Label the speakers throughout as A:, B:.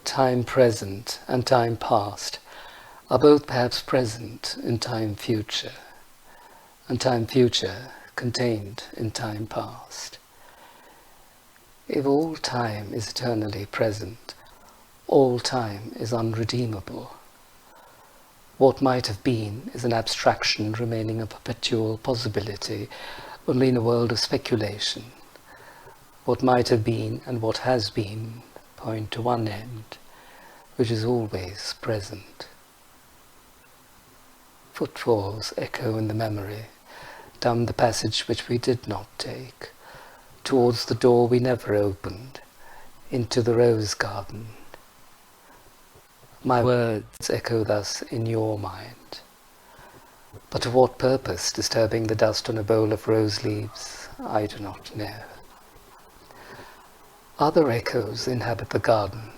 A: time present and time past are both perhaps present in time future, and time future contained in time past. If all time is eternally present, all time is unredeemable. What might have been is an abstraction remaining a perpetual possibility only in a world of speculation. What might have been and what has been point to one end, which is always present. Footfalls echo in the memory, down the passage which we did not take, towards the door we never opened, into the rose garden. My words echo thus in your mind. But to what purpose disturbing the dust on a bowl of rose leaves, I do not know. Other echoes inhabit the garden.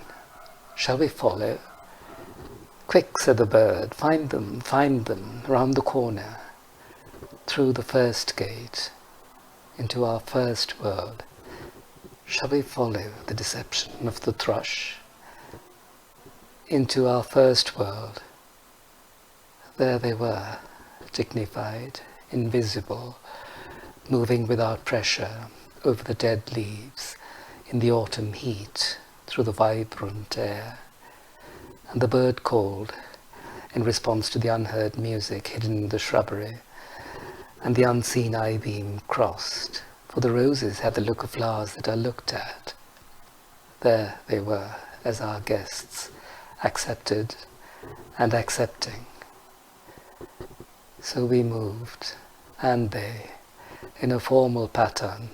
A: Shall we follow? Quick, said the bird, find them, round the corner, through the first gate, into our first world. Shall we follow the deception of the thrush? Into our first world. There they were, dignified, invisible, moving without pressure over the dead leaves, in the autumn heat, through the vibrant air. And the bird called, in response to the unheard music hidden in the shrubbery, and the unseen eye-beam crossed, for the roses had the look of flowers that are looked at. There they were, as our guests, accepted and accepting. So we moved, and they, in a formal pattern,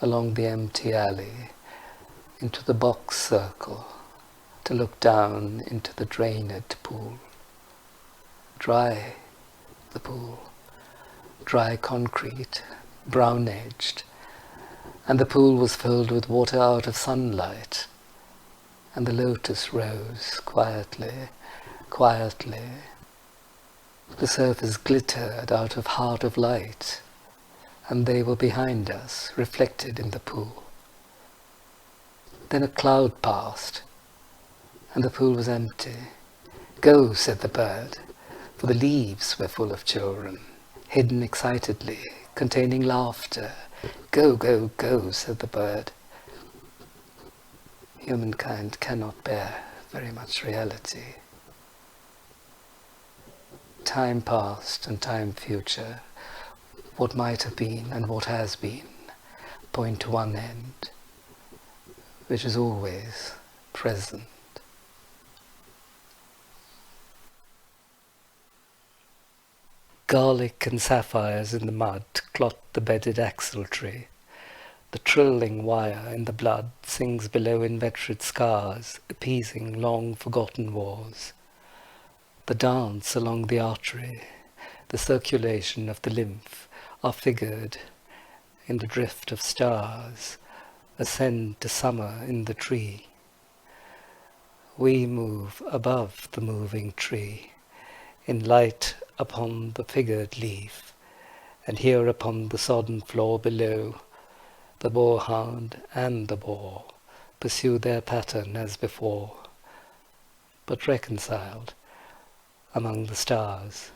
A: along the empty alley, into the box circle, to look down into the drained pool. Dry, the pool, dry concrete, brown-edged, and the pool was filled with water out of sunlight, and the lotus rose quietly, quietly. The surface glittered out of heart of light, and they were behind us, reflected in the pool. Then a cloud passed, and the pool was empty. Go, said the bird, for the leaves were full of children, hidden excitedly, containing laughter. Go, go, go, said the bird. Humankind cannot bear very much reality. Time past and time future, what might have been and what has been, point to one end, which is always present. Garlic and sapphires in the mud clot the bedded axle-tree. The trilling wire in the blood sings below inveterate scars, appeasing long-forgotten wars. The dance along the artery, the circulation of the lymph, are figured in the drift of stars, ascend to summer in the tree. We move above the moving tree, in light upon the figured leaf, and here upon the sodden floor below, the boarhound and the boar pursue their pattern as before, but reconciled among the stars,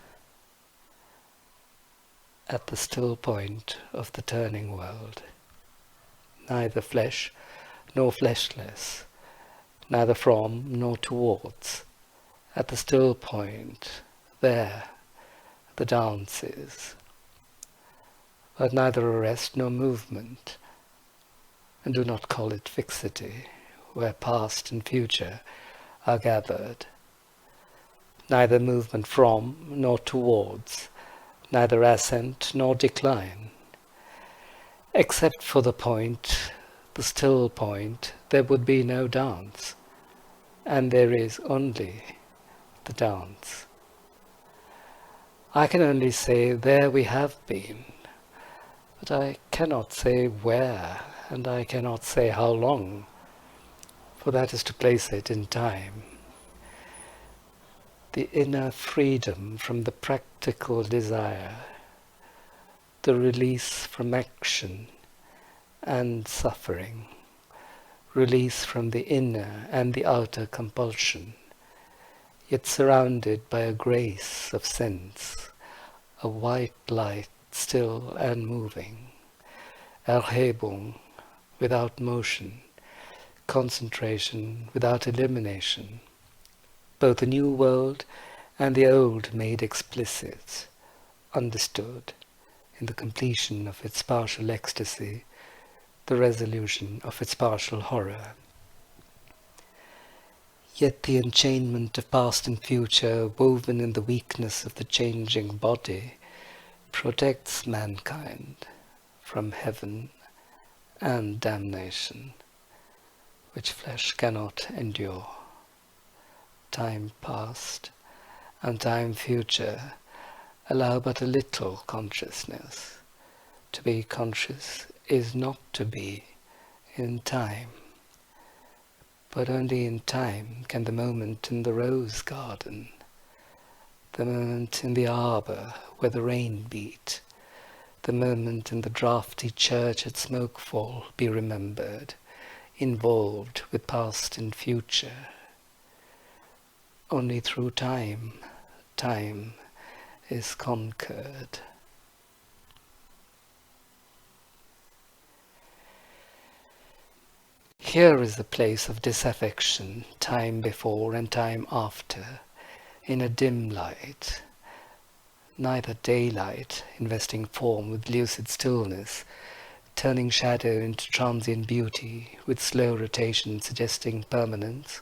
A: at the still point of the turning world. Neither flesh nor fleshless, neither from nor towards, at the still point, there the dance is, but neither arrest nor movement, and do not call it fixity, where past and future are gathered. Neither movement from nor towards, neither ascent nor decline. Except for the point, the still point, there would be no dance, and there is only the dance. I can only say there we have been, but I cannot say where, and I cannot say how long, for that is to place it in time. The inner freedom from the practical desire, the release from action and suffering, release from the inner and the outer compulsion, yet surrounded by a grace of sense, a white light still and moving, Erhebung without motion, concentration without elimination, both the new world and the old made explicit, understood, in the completion of its partial ecstasy, the resolution of its partial horror. Yet the enchainment of past and future, woven in the weakness of the changing body, protects mankind from heaven and damnation, which flesh cannot endure. Time past and time future allow but a little consciousness. To be conscious is not to be in time, but only in time can the moment in the rose garden, the moment in the arbour where the rain beat, the moment in the draughty church at Smokefall be remembered, involved with past and future. Only through time, time is conquered. Here is a place of disaffection, time before and time after, in a dim light, neither daylight investing form with lucid stillness, turning shadow into transient beauty with slow rotation suggesting permanence,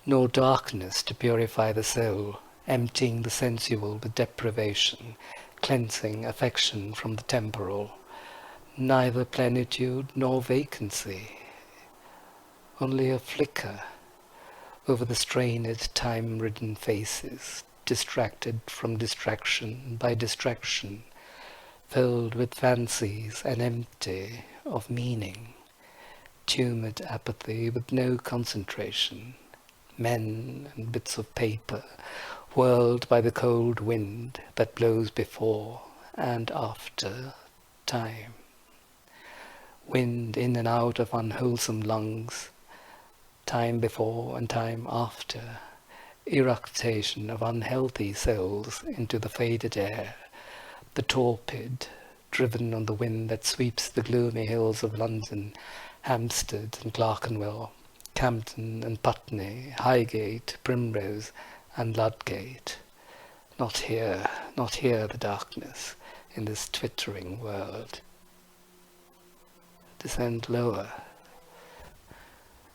A: nor darkness to purify the soul, emptying the sensual with deprivation, cleansing affection from the temporal, neither plenitude nor vacancy, only a flicker over the strained, time-ridden faces, distracted from distraction by distraction, filled with fancies and empty of meaning, tumid apathy with no concentration, men and bits of paper, whirled by the cold wind that blows before and after time. Wind in and out of unwholesome lungs, time before and time after, eructation of unhealthy souls into the faded air, the torpid, driven on the wind that sweeps the gloomy hills of London, Hampstead and Clerkenwell, Campden and Putney, Highgate, Primrose and Ludgate. Not here the darkness, in this twittering world. Descend lower.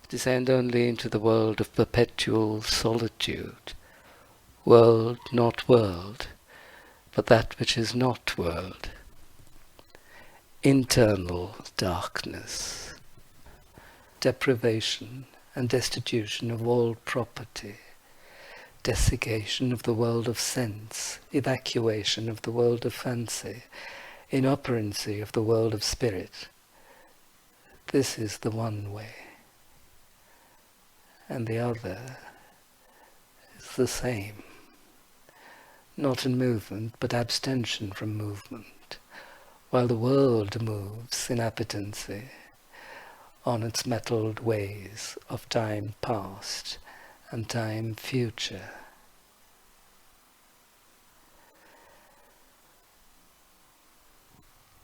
A: Descend only into the world of perpetual solitude. World not world, but that which is not world. Internal darkness. Deprivation and destitution of all property. Desiccation of the world of sense. Evacuation of the world of fancy. Inoperancy of the world of spirit. This is the one way. And the other is the same. Not in movement, but abstention from movement, while the world moves in appetency on its metalled ways of time past and time future.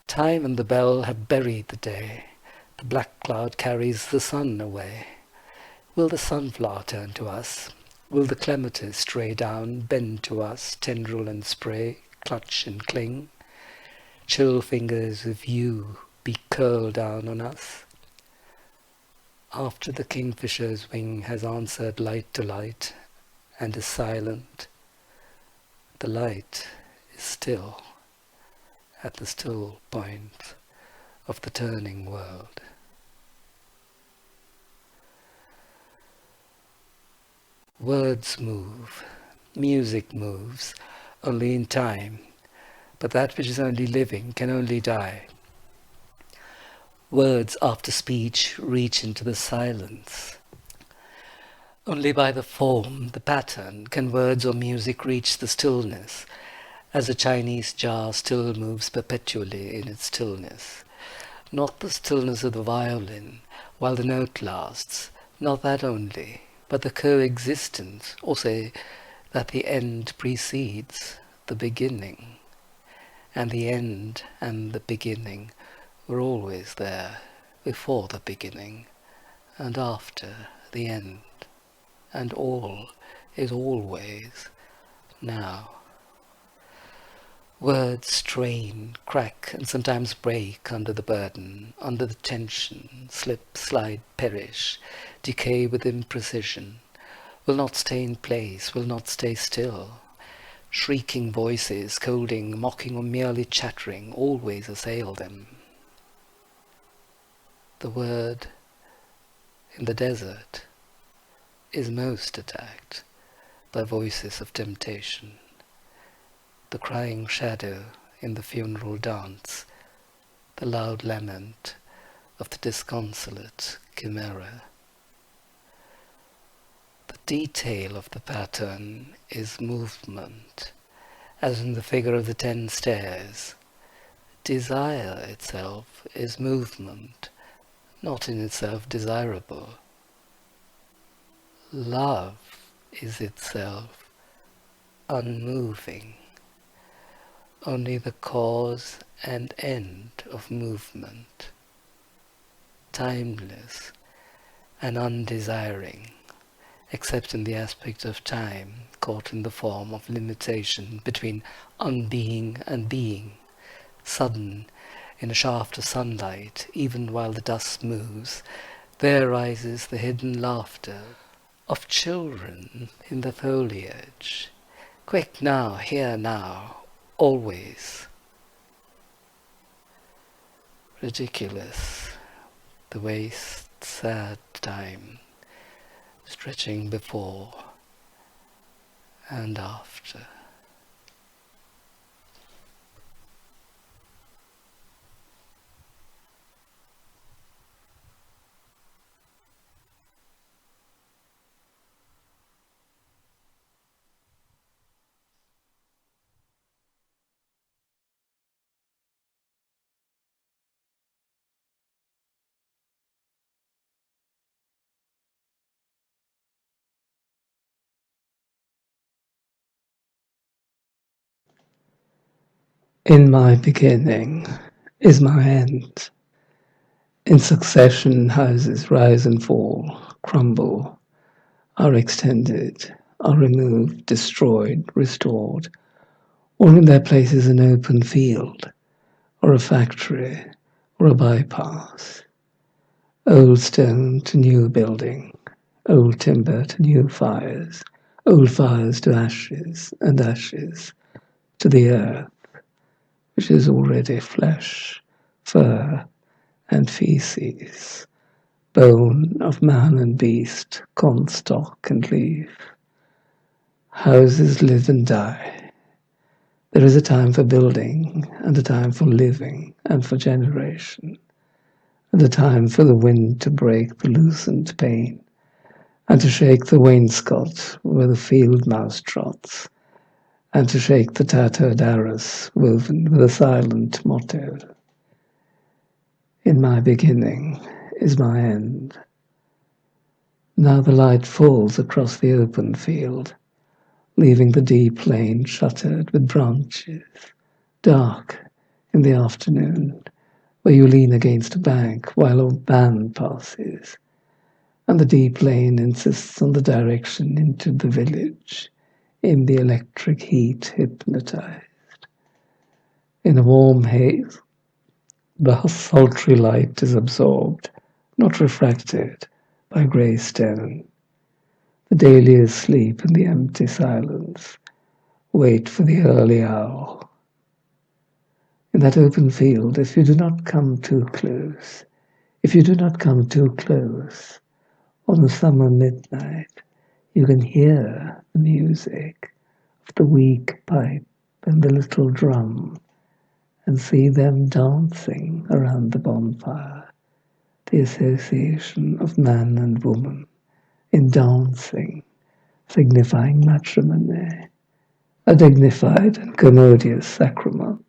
A: Time and the bell have buried the day. The black cloud carries the sun away. Will the sunflower turn to us? Will the clematis stray down, bend to us, tendril and spray, clutch and cling? Chill fingers of you be curled down on us? After the kingfisher's wing has answered light to light and is silent, the light is still at the still point of the turning world. Words move, music moves, only in time, but that which is only living can only die. Words after speech reach into the silence. Only by the form, the pattern, can words or music reach the stillness, as a Chinese jar still moves perpetually in its stillness. Not the stillness of the violin, while the note lasts. Not that only, but the coexistence, or say that the end precedes the beginning, and the end and the beginning were always there, before the beginning and after the end, and all is always now. Words strain, crack, and sometimes break under the burden, under the tension, slip, slide, perish, decay with imprecision, will not stay in place, will not stay still. Shrieking voices, scolding, mocking, or merely chattering, always assail them. The word in the desert is most attacked by voices of temptation. The crying shadow in the funeral dance, the loud lament of the disconsolate chimera. The detail of the pattern is movement, as in the figure of the 10 stairs. Desire itself is movement, not in itself desirable. Love is itself unmoving, only the cause and end of movement, timeless and undesiring, except in the aspect of time, caught in the form of limitation between unbeing and being, sudden in a shaft of sunlight, even while the dust moves. There rises the hidden laughter of children in the foliage. Quick now, here now, always. Ridiculous, the waste, sad time, stretching before and after.
B: In my beginning is my end. In succession houses rise and fall, crumble, are extended, are removed, destroyed, restored, or in their place is an open field, or a factory, or a bypass. Old stone to new building, old timber to new fires, old fires to ashes, and ashes to the earth, which is already flesh, fur, and feces, bone of man and beast, cornstalk and leaf. Houses live and die. There is a time for building, and a time for living, and for generation, and a time for the wind to break the loosened pane, and to shake the wainscot where the field mouse trots, and to shake the tattered arras woven with a silent motto. In my beginning is my end. Now the light falls across the open field, leaving the deep lane shuttered with branches, dark in the afternoon, where you lean against a bank while a van passes, and the deep lane insists on the direction into the village, in the electric heat hypnotized. In a warm haze, the sultry light is absorbed, not refracted, by grey stone. The dahlias sleep in the empty silence, wait for the early owl. In that open field, if you do not come too close, if you do not come too close, on a summer midnight, you can hear the music of the weak pipe and the little drum, and see them dancing around the bonfire, the association of man and woman in dancing, signifying matrimony, a dignified and commodious sacrament.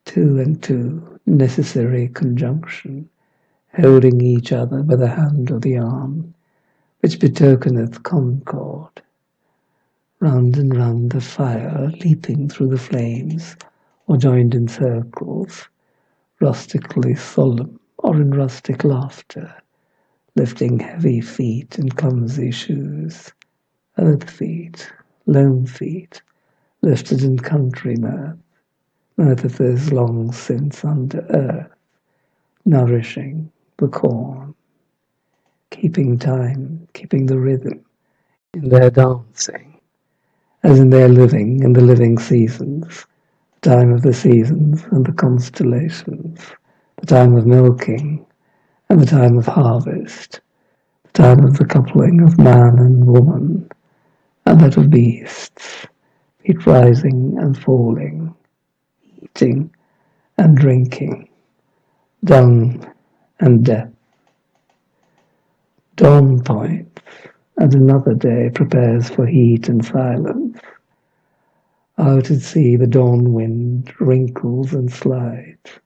B: Two and two, necessary conjunction, holding each other by the hand or the arm, which betokeneth concord. Round and round the fire, leaping through the flames, or joined in circles, rustically solemn, or in rustic laughter, lifting heavy feet in clumsy shoes, earth feet, lone feet, lifted in country mirth, mirth of those long since under earth, nourishing the corn, keeping time, keeping the rhythm in their dancing, as in their living in the living seasons, the time of the seasons and the constellations, the time of milking and the time of harvest, the time of the coupling of man and woman, and that of beasts, feet rising and falling, eating and drinking, dung and death. Dawn points, and another day prepares for heat and silence. Out at sea the dawn wind wrinkles and slides.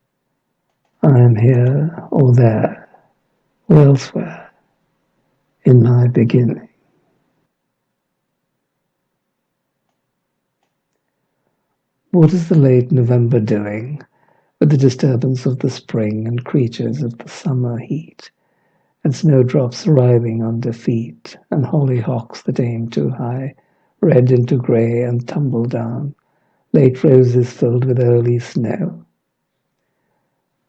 B: I am here or there or elsewhere in my beginning. What is the late November doing with the disturbance of the spring and creatures of the summer heat, and snowdrops writhing under feet, and hollyhocks that aim too high, red into grey and tumble down, late roses filled with early snow?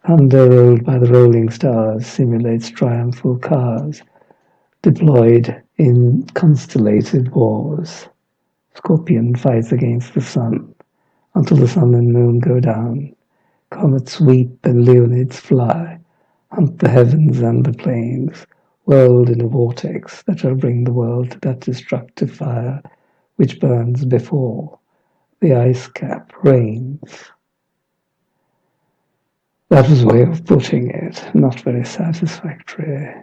B: Thunder rolled by the rolling stars simulates triumphal cars, deployed in constellated wars. Scorpion fights against the sun, until the sun and moon go down. Comets sweep and Leonids fly, hunt the heavens and the plains, whirled in a vortex that shall bring the world to that destructive fire which burns before the ice cap reigns. That was a way of putting it, not very satisfactory.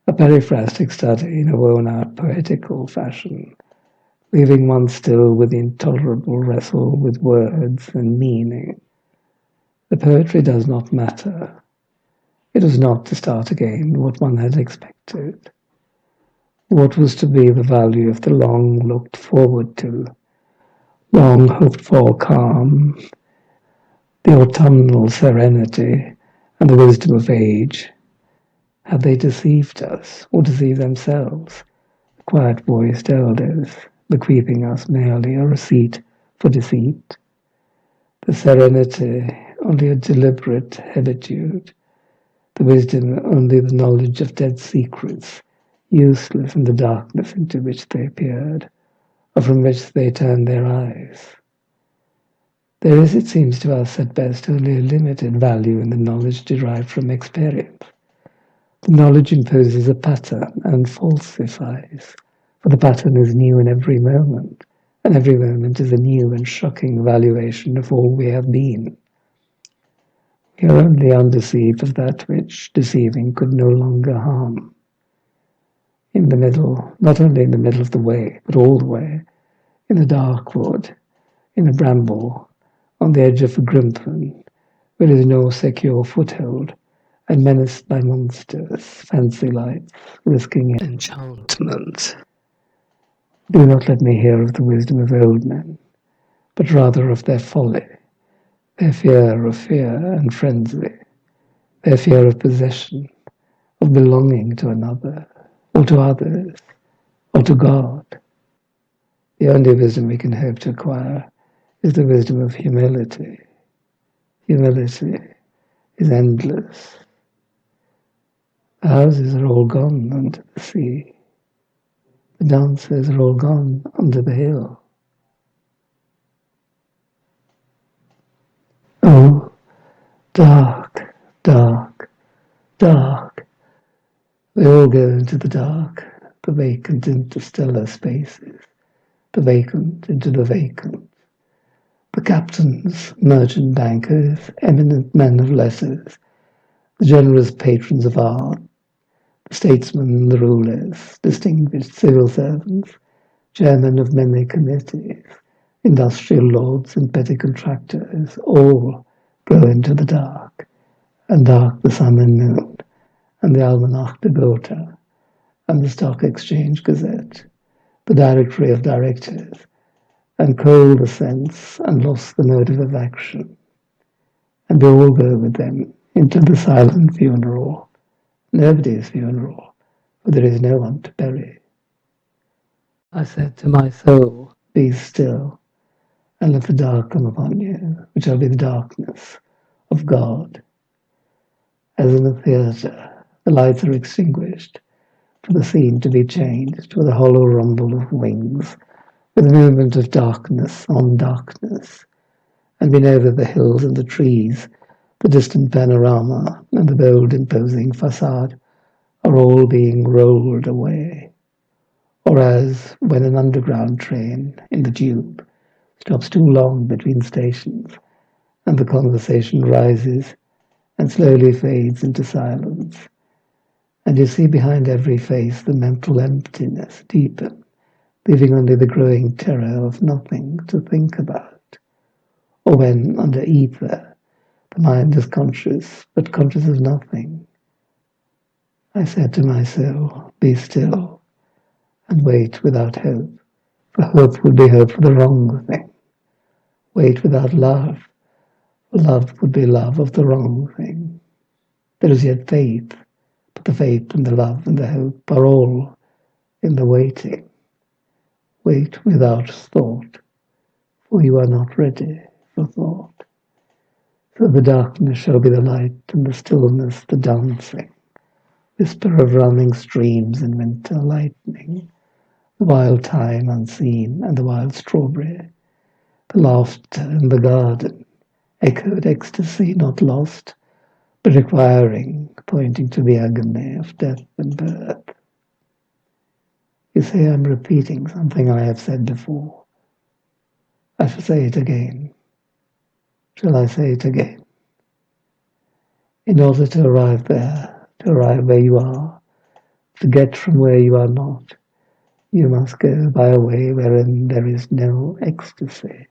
B: A periphrastic study in a worn-out poetical fashion, leaving one still with the intolerable wrestle with words and meaning. The poetry does not matter. It was not to start again what one had expected. What was to be the value of the long looked forward to, long hoped for calm, the autumnal serenity and the wisdom of age? Had they deceived us, or deceived themselves, the quiet-voiced elders, bequeathing us merely a receipt for deceit? The serenity only a deliberate habitude, the wisdom only the knowledge of dead secrets, useless in the darkness into which they peered, or from which they turned their eyes. There is, it seems to us, at best only a limited value in the knowledge derived from experience. The knowledge imposes a pattern and falsifies, for the pattern is new in every moment, and every moment is a new and shocking valuation of all we have been. We are only undeceived of that which, deceiving, could no longer harm. In the middle, not only in the middle of the way, but all the way, in a dark wood, in a bramble, on the edge of a grimpen, where there is no secure foothold, and menaced by monsters, fancy lights, risking enchantment. Do not let me hear of the wisdom of old men, but rather of their folly, their fear of fear and frenzy, their fear of possession, of belonging to another, or to others, or to God. The only wisdom we can hope to acquire is the wisdom of humility. Humility is endless. The houses are all gone under the sea. The dancers are all gone under the hill. Oh, dark, dark, dark. They all go into the dark, the vacant interstellar spaces, the vacant into the vacant. The captains, merchant bankers, eminent men of letters, the generous patrons of art, the statesmen, the rulers, distinguished civil servants, chairmen of many committees, industrial lords and petty contractors, all go into the dark, and dark the sun and moon, and the Almanach de Gotha, and the Stock Exchange Gazette, the Directory of Directors, and culled the sense and lost the motive of action. And we all go with them into the silent funeral, nobody's funeral, for there is no one to bury. I said to my soul, be still, and let the dark come upon you, which shall be the darkness of God. As in a theatre, the lights are extinguished, for the scene to be changed with a hollow rumble of wings, with a movement of darkness on darkness, and we know that the hills and the trees, the distant panorama, and the bold imposing facade are all being rolled away. Or as when an underground train in the tube stops too long between stations, and the conversation rises and slowly fades into silence, and you see behind every face the mental emptiness deepen, leaving only the growing terror of nothing to think about. Or when, under ether, the mind is conscious, but conscious of nothing. I said to my soul, be still, and wait without hope, for hope would be hope for the wrong thing. Wait without love, for love would be love of the wrong thing. There is yet faith, but the faith and the love and the hope are all in the waiting. Wait without thought, for you are not ready for thought. So the darkness shall be the light, and the stillness the dancing, whisper of running streams in winter lightning, the wild thyme unseen, and the wild strawberry, the laughter in the garden, echoed ecstasy not lost, but requiring, pointing to the agony of death and birth. You say I'm repeating something I have said before. I shall say it again. Shall I say it again? In order to arrive there, to arrive where you are, to get from where you are not, you must go by a way wherein there is no ecstasy.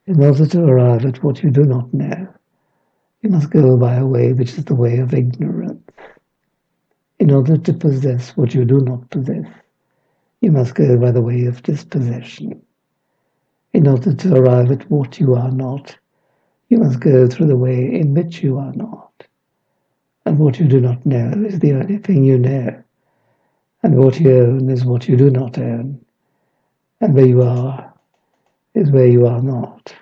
B: In order to arrive at what you do not know, you must go by a way which is the way of ignorance. In order to possess what you do not possess, you must go by the way of dispossession. In order to arrive at what you are not, you must go through the way in which you are not. And what you do not know is the only thing you know. And what you own is what you do not own. And where you are is where you are not.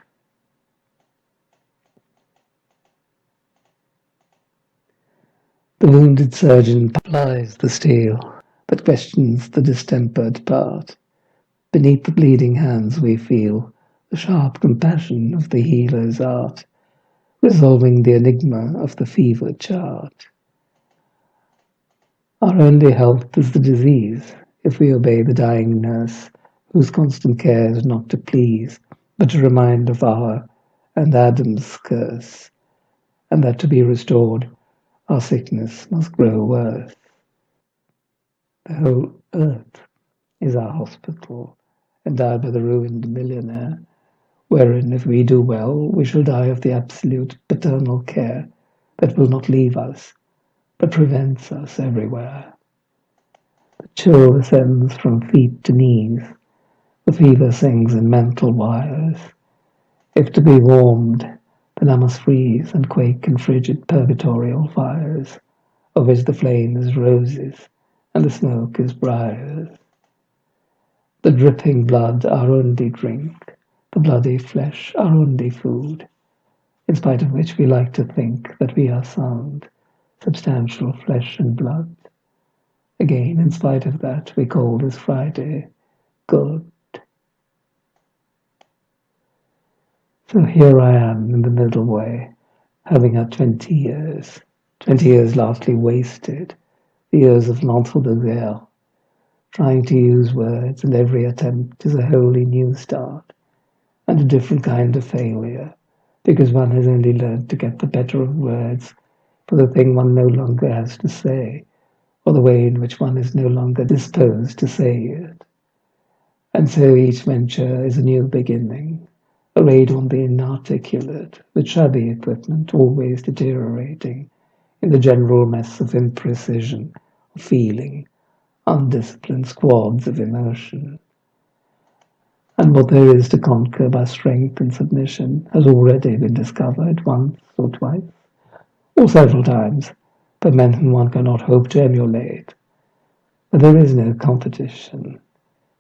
B: The wounded surgeon plies the steel, but questions the distempered part. Beneath the bleeding hands we feel the sharp compassion of the healer's art, resolving the enigma of the fever chart. Our only health is the disease, if we obey the dying nurse, whose constant care is not to please, but to remind of our and Adam's curse, and that to be restored, our sickness must grow worse. The whole earth is our hospital, endowed by the ruined millionaire, wherein, if we do well, we shall die of the absolute paternal care that will not leave us, but prevents us everywhere. The chill ascends from feet to knees, the fever sings in mental wires. If to be warmed, then I must freeze and quake in frigid purgatorial fires, of which the flame is roses and the smoke is briars. The dripping blood our only drink, the bloody flesh our only food, in spite of which we like to think that we are sound, substantial flesh and blood. Again, in spite of that, we call this Friday good. So here I am in the middle way, having had 20 years largely wasted, the years of l'entre-deux-guerres, trying to use words, and every attempt is a wholly new start, and a different kind of failure, because one has only learned to get the better of words for the thing one no longer has to say, or the way in which one is no longer disposed to say it. And so each venture is a new beginning, a raid on the inarticulate, with shabby equipment always deteriorating in the general mess of imprecision, of feeling, undisciplined squads of emotion. And what there is to conquer by strength and submission has already been discovered once or twice, or several times, by men whom one cannot hope to emulate. But there is no competition.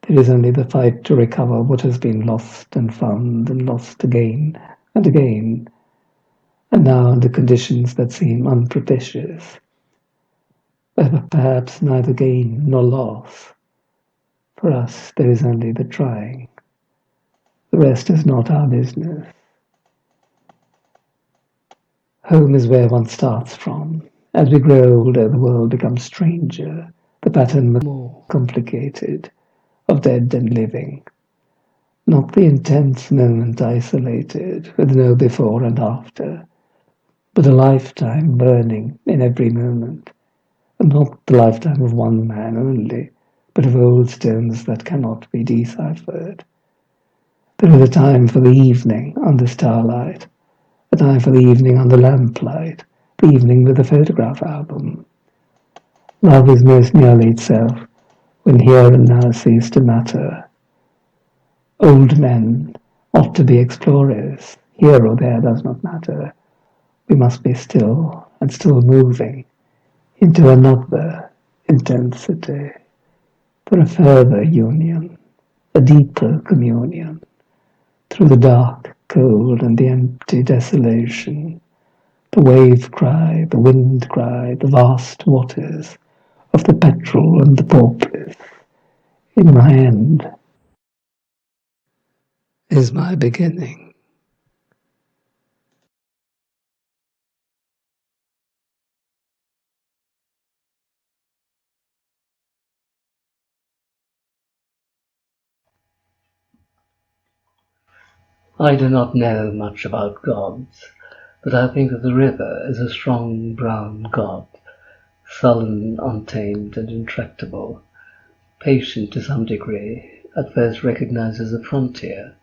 B: There is only the fight to recover what has been lost and found and lost again and again, and now under conditions that seem unpropitious. But perhaps neither gain nor loss. For us there is only the trying. The rest is not our business. Home is where one starts from. As we grow older, the world becomes stranger, the pattern more complicated, of dead and living. Not the intense moment isolated, with no before and after, but a lifetime burning in every moment, and not the lifetime of one man only, but of old stones that cannot be deciphered. There is a time for the evening under starlight, a time for the evening under lamplight, the evening with the photograph album. Love is most nearly itself, when here and now cease to matter. Old men ought to be explorers. Here or there does not matter. We must be still and still moving into another intensity, for a further union, a deeper communion, through the dark, cold, and the empty desolation, the wave cry, the wind cry, the vast waters of the petrel and the porpoise. In my end is my beginning.
A: I do not know much about gods, but I think of the river as a strong brown god, sullen, untamed, and intractable, patient to some degree, at first recognized as a frontier,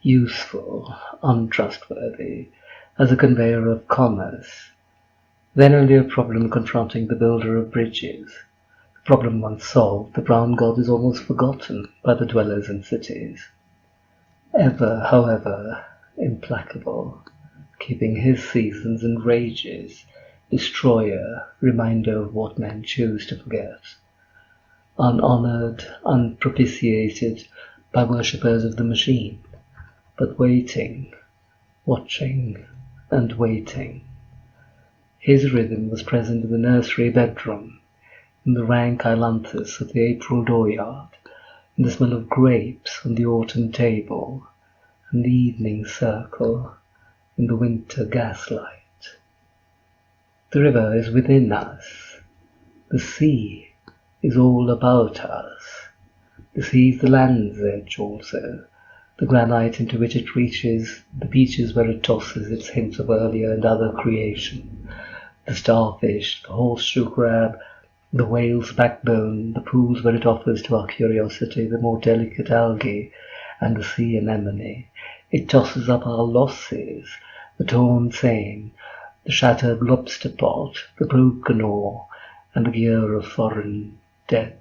A: useful, untrustworthy, as a conveyor of commerce, then only a problem confronting the builder of bridges. The problem once solved, the brown god is almost forgotten by the dwellers in cities. Ever, however, implacable, keeping his seasons and rages, destroyer, reminder of what men choose to forget, unhonored, unpropitiated by worshippers of the machine, but waiting, watching, and waiting. His rhythm was present in the nursery bedroom, in the rank ailanthus of the April dooryard, in the smell of grapes on the autumn table, and the evening circle in the winter gaslight. The river is within us. The sea is all about us. The sea is the land's edge also, the granite into which it reaches, the beaches where it tosses its hints of earlier and other creation, the starfish, the horseshoe crab, the whale's backbone, the pools where it offers to our curiosity the more delicate algae, and the sea anemone. It tosses up our losses, the torn seine, the shattered lobster pot, the broken oar, and the gear of foreign dead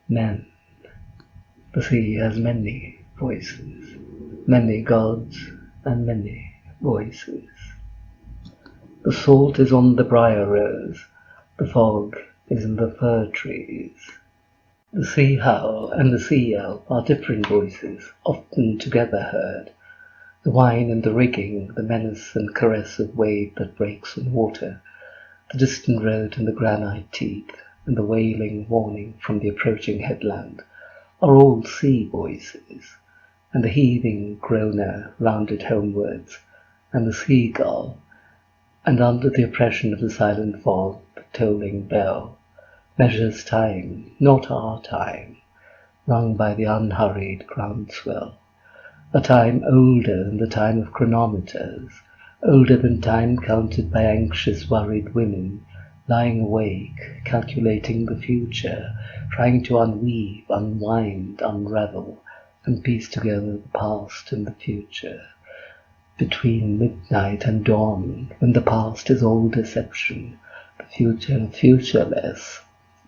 A: men. The sea has many voices, many gods, and many voices. The salt is on the briar rose, the fog is in the fir trees. The sea howl and the sea yelp are different voices, often together heard. The whine and the rigging, the menace and caress of wave that breaks on water, the distant road and the granite teeth, and the wailing warning from the approaching headland, are all sea voices, and the heaving groaner rounded homewards, and the seagull, and under the oppression of the silent fog, the tolling bell, measures time, not our time, rung by the unhurried groundswell, a time older than the time of chronometers, older than time counted by anxious, worried women, lying awake, calculating the future, trying to unweave, unwind, unravel, and piece together the past and the future. Between midnight and dawn, when the past is all deception, the future futureless,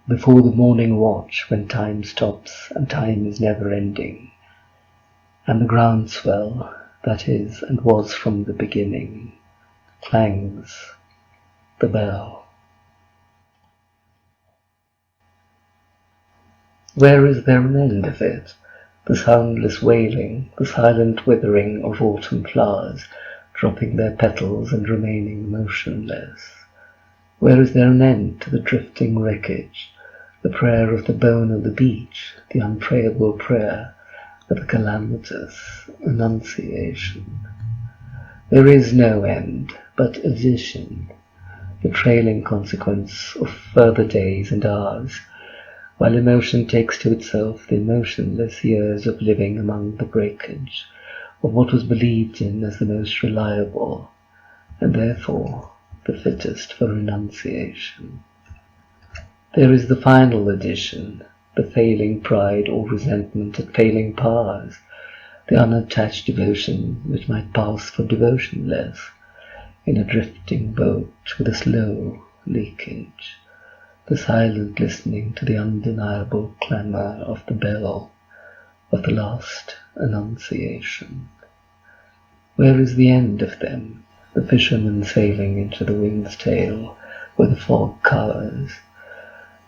A: before the morning watch when time stops and time is never ending, and the groundswell that is and was from the beginning clangs the bell. Where is there an end of it? The soundless wailing, the silent withering of autumn flowers, dropping their petals and remaining motionless. Where is there an end to the drifting wreckage, the prayer of the bone of the beach, the unprayable prayer of the calamitous annunciation? There is no end, but addition, the trailing consequence of further days and hours, while emotion takes to itself the emotionless years of living among the breakage of what was believed in as the most reliable, and therefore the fittest for renunciation. There is the final addition, the failing pride or resentment at failing powers, the unattached devotion which might pass for devotionless in a drifting boat with a slow leakage, the silent listening to the undeniable clamour of the bell of the last annunciation. Where is the end of them, the fisherman sailing into the wind's tail where the fog covers?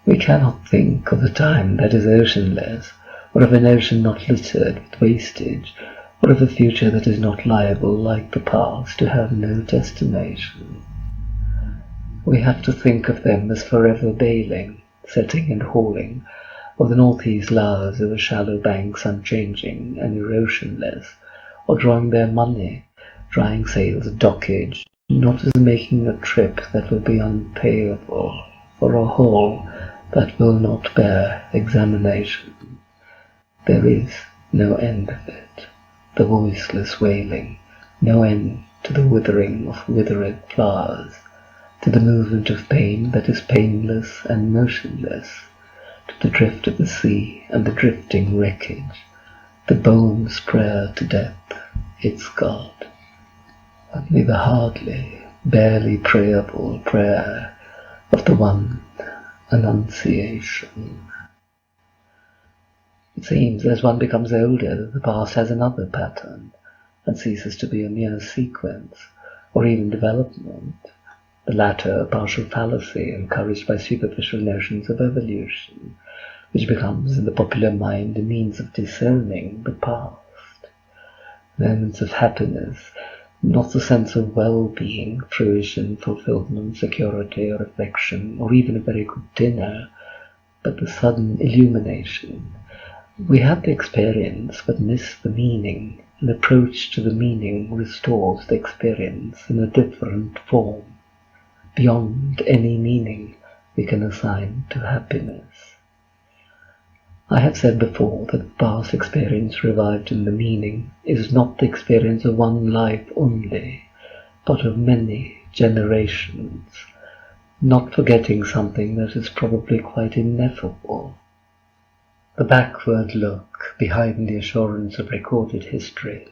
A: We cannot think of a time that is oceanless, or of an ocean not littered with wastage, or of a future that is not liable, like the past, to have no destination. We have to think of them as forever bailing, setting and hauling, or the northeast lures over shallow banks unchanging and erosionless, or drawing their money, drying sails at dockage, not as making a trip that will be unpayable, or a haul that will not bear examination. There is no end of it, the voiceless wailing, no end to the withering of withered flowers, to the movement of pain that is painless and motionless, to the drift of the sea and the drifting wreckage, the bone's prayer to death, its God. Only the hardly, barely prayable prayer of the one annunciation. It seems as one becomes older that the past has another pattern, and ceases to be a mere sequence, or even development, the latter a partial fallacy encouraged by superficial notions of evolution, which becomes in the popular mind a means of discerning the past. Moments of happiness, not the sense of well-being, fruition, fulfillment, security, or affection, or even a very good dinner, but the sudden illumination. We have the experience, but miss the meaning. An approach to the meaning restores the experience in a different form, beyond any meaning we can assign to happiness. I have said before that the past experience revived in the meaning is not the experience of one life only, but of many generations, not forgetting something that is probably quite ineffable. The backward look behind the assurance of recorded history,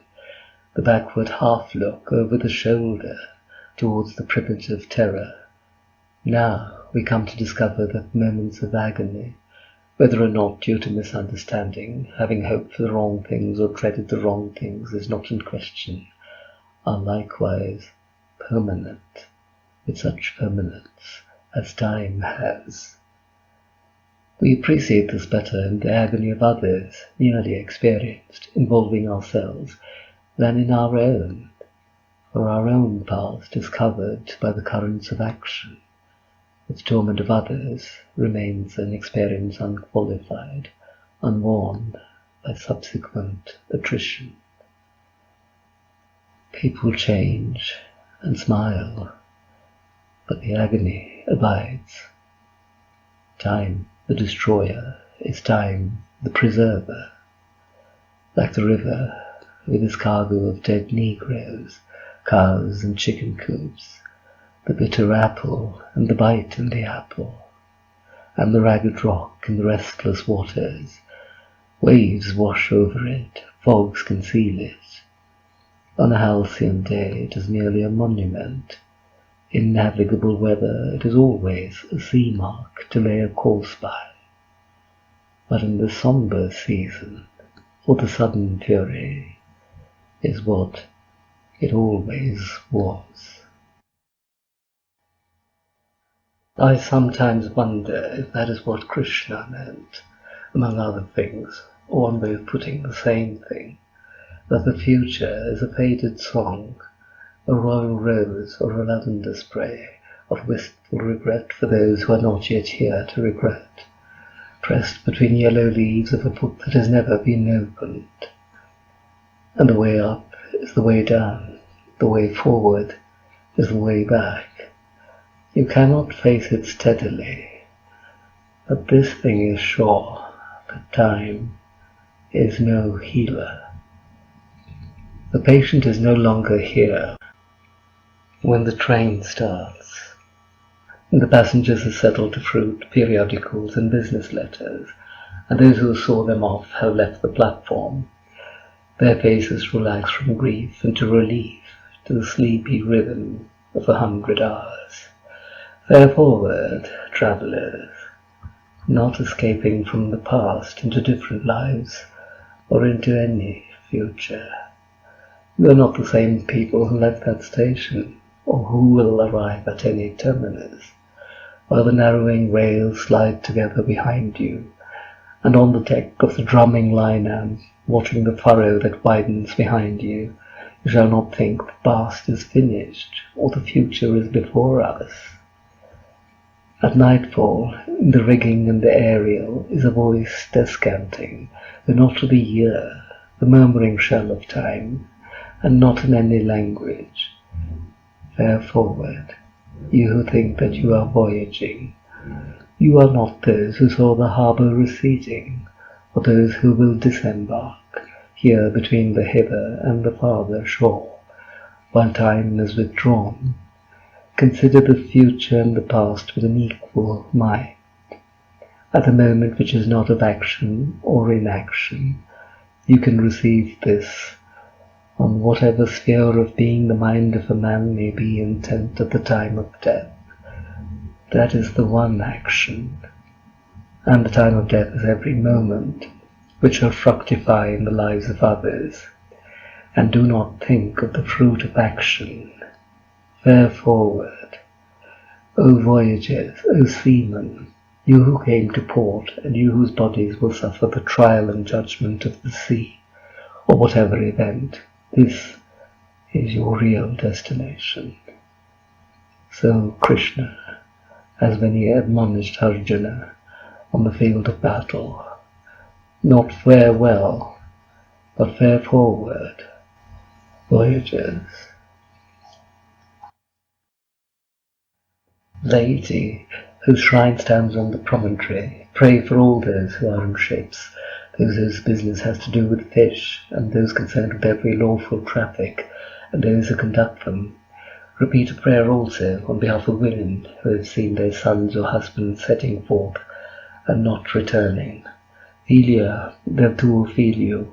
A: the backward half-look over the shoulder towards the primitive terror. Now we come to discover that moments of agony, whether or not due to misunderstanding, having hoped for the wrong things or dreaded the wrong things is not in question, are likewise permanent, with such permanence as time has. We appreciate this better in the agony of others, nearly experienced, involving ourselves, than in our own, for our own past is covered by the currents of action. The torment of others remains an experience unqualified, unworn by subsequent attrition. People change and smile, but the agony abides. Time, the destroyer, is time, the preserver. Like the river, with its cargo of dead negroes, cows and chicken coops, the bitter apple and the bite in the apple, and the ragged rock in the restless waters. Waves wash over it, fogs conceal it. On a halcyon day it is merely a monument. In navigable weather it is always a sea mark to lay a course by, but in the sombre season, or the sudden fury, is what it always was. I sometimes wonder if that is what Krishna meant, among other things, or one way of putting the same thing, that the future is a faded song, a royal rose or a lavender spray of wistful regret for those who are not yet here to regret, pressed between yellow leaves of a book that has never been opened. And the way up is the way down, the way forward is the way back. You cannot face it steadily, but this thing is sure, that time is no healer. The patient is no longer here when the train starts, and the passengers are settled to fruit, periodicals and business letters, and those who saw them off have left the platform, their faces relax from grief into relief to the sleepy rhythm of 100 hours. Fare forward, travellers, not escaping from the past into different lives or into any future. You are not the same people who left that station, or who will arrive at any terminus, while the narrowing rails slide together behind you, and on the deck of the drumming liner, watching the furrow that widens behind you, you shall not think the past is finished, or the future is before us. At nightfall, in the rigging and the aerial, is a voice descanting, though not to the ear, the murmuring shell of time, and not in any language. Fare forward, you who think that you are voyaging. You are not those who saw the harbour receding, or those who will disembark, here between the hither and the farther shore, while time is withdrawn. Consider the future and the past with an equal might. At the moment which is not of action or inaction, you can receive this, on whatever sphere of being the mind of a man may be intent at the time of death. That is the one action, and the time of death is every moment, which shall fructify in the lives of others, and do not think of the fruit of action. Fare forward, O voyagers, O seamen, you who came to port, and you whose bodies will suffer the trial and judgment of the sea, or whatever event. This is your real destination. So Krishna, as when he admonished Arjuna on the field of battle, not farewell, but fare forward, voyagers. Laity, whose shrine stands on the promontory, pray for all those who are in ships, those whose business has to do with fish, and those concerned with every lawful traffic, and those who conduct them. Repeat a prayer also on behalf of women who have seen their sons or husbands setting forth and not returning. Philia, del tuo figlio,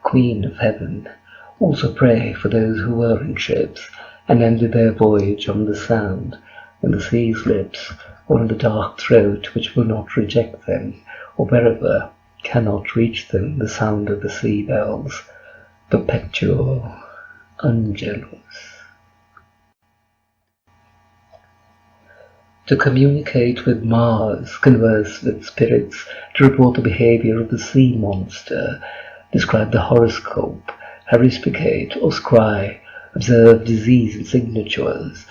A: Queen of Heaven, also pray for those who were in ships and ended their voyage on the Sound, in the sea's lips, or in the dark throat which will not reject them, or wherever cannot reach them the sound of the sea bells, perpetuo angelus. To communicate with Mars, converse with spirits, to report the behaviour of the sea monster, describe the horoscope, harispicate or scry, observe disease and signatures,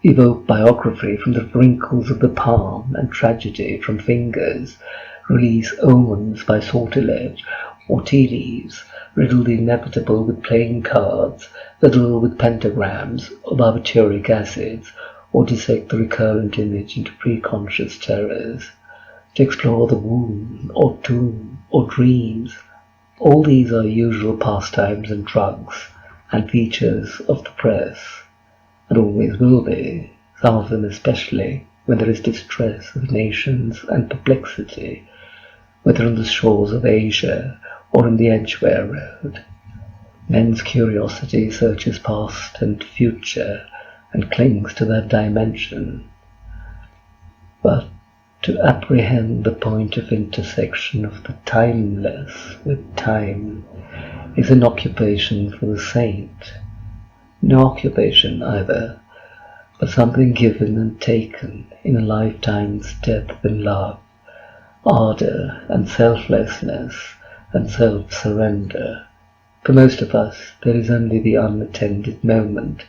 A: evoke biography from the wrinkles of the palm and tragedy from fingers, release omens by sortilege or tea leaves, riddle the inevitable with playing cards, fiddle with pentagrams or barbituric acids, or dissect the recurrent image into preconscious terrors, to explore the womb or tomb or dreams. All these are usual pastimes and drugs and features of the press, and always will be, some of them especially, when there is distress of nations and perplexity, whether on the shores of Asia or in the Edgware Road. Men's curiosity searches past and future,
B: and clings to that dimension. But to apprehend the point of intersection of the timeless with time is an occupation for the saint. No occupation either, but something given and taken in a lifetime's depth and love, ardor and selflessness and self-surrender. For most of us, there is only the unattended moment,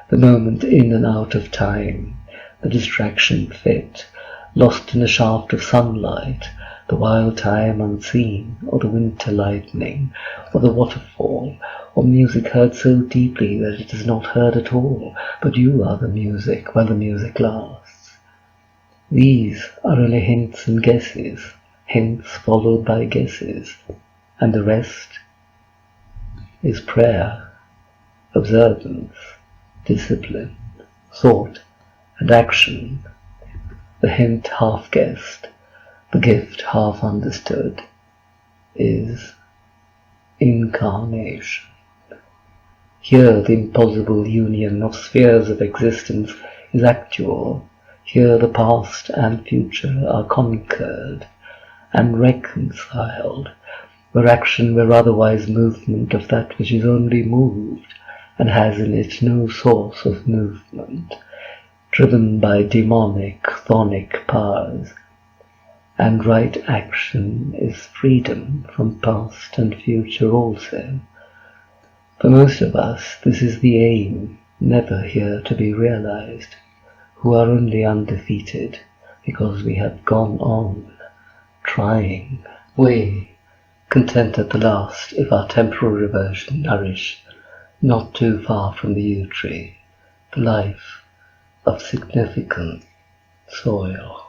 B: the moment in and out of time, the distraction fit, lost in a shaft of sunlight, the wild time unseen, or the winter lightning, or the waterfall, or music heard so deeply that it is not heard at all, but you are the music while the music lasts. These are only hints and guesses, hints followed by guesses, and the rest is prayer, observance, discipline, thought, and action. The hint half guessed, the gift half understood, is incarnation. Here the impossible union of spheres of existence is actual. Here the past and future are conquered and reconciled, where action were otherwise movement of that which is only moved, and has in it no source of movement, driven by demonic, chthonic powers. And right action is freedom from past and future also. For most of us, this is the aim, never here to be realized, who are only undefeated because we have gone on, trying. We, content at the last if our temporal reversion nourish, not too far from the yew tree, the life of significant soil.